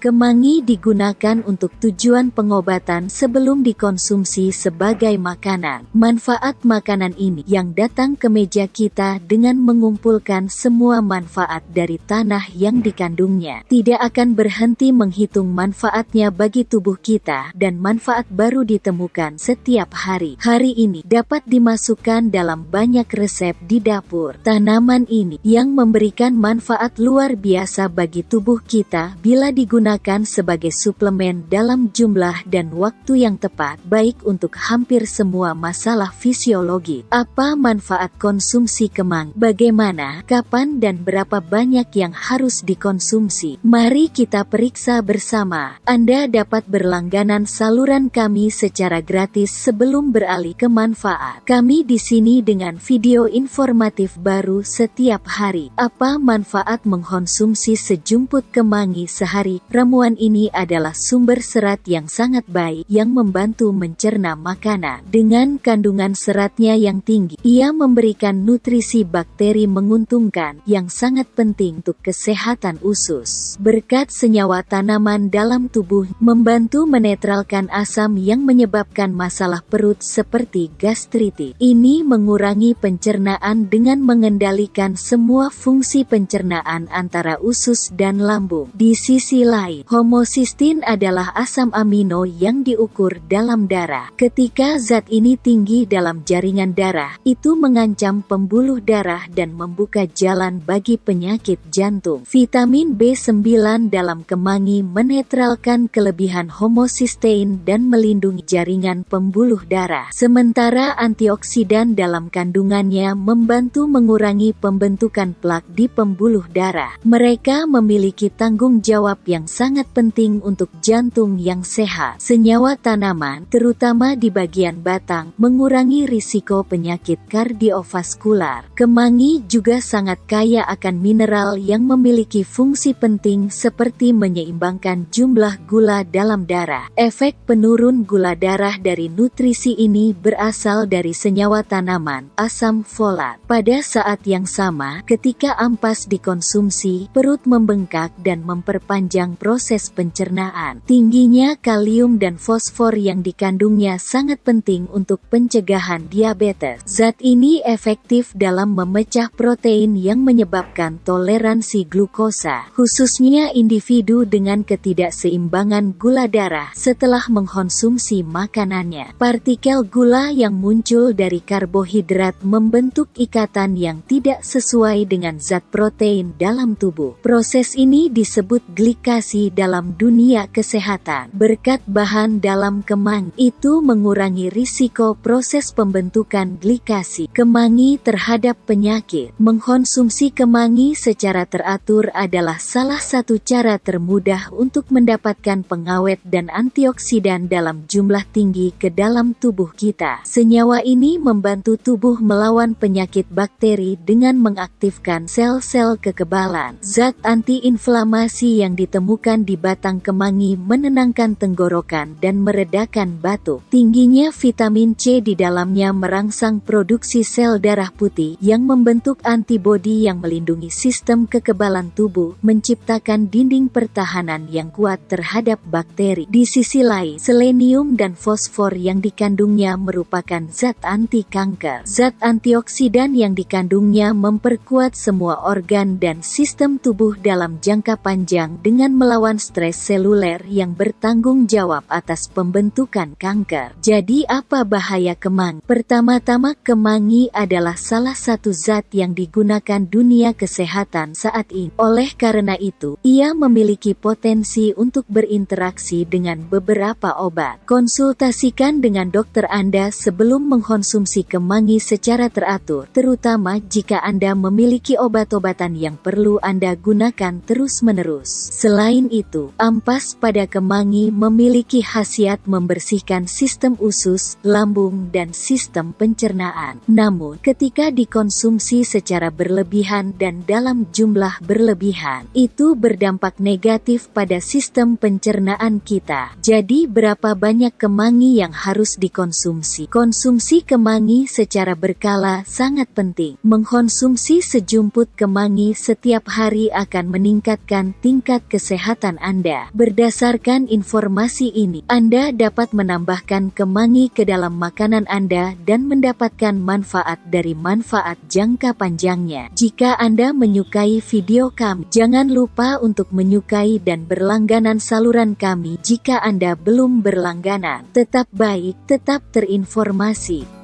Kemangi digunakan untuk tujuan pengobatan sebelum dikonsumsi sebagai makanan. Manfaat makanan ini yang datang ke meja kita dengan mengumpulkan semua manfaat dari tanah yang dikandungnya. Tidak akan berhenti menghitung manfaatnya bagi tubuh kita, dan manfaat baru ditemukan setiap hari. Hari ini dapat dimasukkan dalam banyak resep di dapur. Tanaman ini yang memberikan manfaat luar biasa bagi tubuh kita bila digunakan sebagai suplemen dalam jumlah dan waktu yang tepat, baik untuk hampir semua masalah fisiologi. Apa manfaat konsumsi kemangi? Bagaimana, kapan, dan berapa banyak yang harus dikonsumsi? Mari kita periksa bersama. Anda dapat berlangganan saluran kami secara gratis sebelum beralih ke manfaat. Kami di sini dengan video informatif baru setiap hari. Apa manfaat mengkonsumsi sejumput kemangi sehari? Ramuan ini adalah sumber serat yang sangat baik yang membantu mencerna makanan. Dengan kandungan seratnya yang tinggi, ia memberikan nutrisi bakteri menguntungkan yang sangat penting untuk kesehatan usus. Berkat senyawa tanaman dalam tubuh, membantu menetralkan asam yang menyebabkan masalah perut seperti gastritis. Ini mengurangi pencernaan dengan mengendalikan semua fungsi pencernaan antara usus dan lambung. Di sisi lain, homocysteine adalah asam amino yang diukur dalam darah. Ketika zat ini tinggi dalam jaringan darah, itu mengancam pembuluh darah dan membuka jalan bagi penyakit jantung. Vitamin B9 dalam kemangi menetralkan kelebihan homocysteine dan melindungi jaringan pembuluh darah. Sementara antioksidan dalam kandungannya membantu mengurangi pembentukan plak di pembuluh darah. Mereka memiliki tanggung jawab yang sangat penting untuk jantung yang sehat. Senyawa tanaman, terutama di bagian batang, mengurangi risiko penyakit kardiovaskular. Kemangi juga sangat kaya akan mineral yang memiliki fungsi penting seperti menyeimbangkan jumlah gula dalam darah. Efek penurun gula darah dari nutrisi ini berasal dari senyawa tanaman, asam folat. Pada saat yang sama, ketika ampas dikonsumsi, perut membengkak dan memperpanjang proses pencernaan. Tingginya kalium dan fosfor yang dikandungnya sangat penting untuk pencegahan diabetes. Zat ini efektif dalam memecah protein yang menyebabkan toleransi glukosa, khususnya individu dengan ketidakseimbangan gula darah setelah mengkonsumsi makanannya. Partikel gula yang muncul dari karbohidrat membentuk ikatan yang tidak sesuai dengan zat protein dalam tubuh. Proses ini disebut glikasi dalam dunia kesehatan. Berkat bahan dalam kemangi itu mengurangi risiko proses pembentukan glikasi kemangi terhadap penyakit. Mengkonsumsi kemangi secara teratur adalah salah satu cara termudah untuk mendapatkan pengawet dan antioksidan dalam jumlah tinggi ke dalam tubuh kita. Senyawa ini membantu tubuh melawan penyakit bakteri dengan mengaktifkan sel-sel kekebalan. Zat antiinflamasi yang ditemukan di batang kemangi menenangkan tenggorokan dan meredakan batuk. Tingginya vitamin C di dalamnya merangsang produksi sel darah putih yang membentuk antibodi yang melindungi sistem kekebalan tubuh, menciptakan dinding pertahanan yang kuat terhadap bakteri. Di sisi lain, selenium dan fosfor yang dikandungnya merupakan zat anti kanker. Zat antioksidan yang dikandungnya memperkuat semua organ dan sistem tubuh dalam jangka panjang dengan melawan stres seluler yang bertanggung jawab atas pembentukan kanker. Jadi apa bahaya kemangi? Pertama-tama, kemangi adalah salah satu zat yang digunakan dunia kesehatan saat ini. Oleh karena itu, ia memiliki potensi untuk berinteraksi dengan beberapa obat. Konsultasikan dengan dokter Anda sebelum mengkonsumsi kemangi secara teratur, terutama jika Anda memiliki obat-obatan yang perlu Anda gunakan terus-menerus. Selain itu, ampas pada kemangi memiliki khasiat membersihkan sistem usus, lambung, dan sistem pencernaan. Namun, ketika dikonsumsi secara berlebihan dan dalam jumlah berlebihan, itu berdampak negatif pada sistem pencernaan kita. Jadi, berapa banyak kemangi yang harus dikonsumsi? Konsumsi kemangi secara berkala sangat penting. Mengkonsumsi sejumput kemangi setiap hari akan meningkatkan tingkat kesehatan kesehatan Anda. Berdasarkan informasi ini, Anda dapat menambahkan kemangi ke dalam makanan Anda dan mendapatkan manfaat dari manfaat jangka panjangnya. Jika Anda menyukai video kami, jangan lupa untuk menyukai dan berlangganan saluran kami jika Anda belum berlangganan. Tetap baik, tetap terinformasi.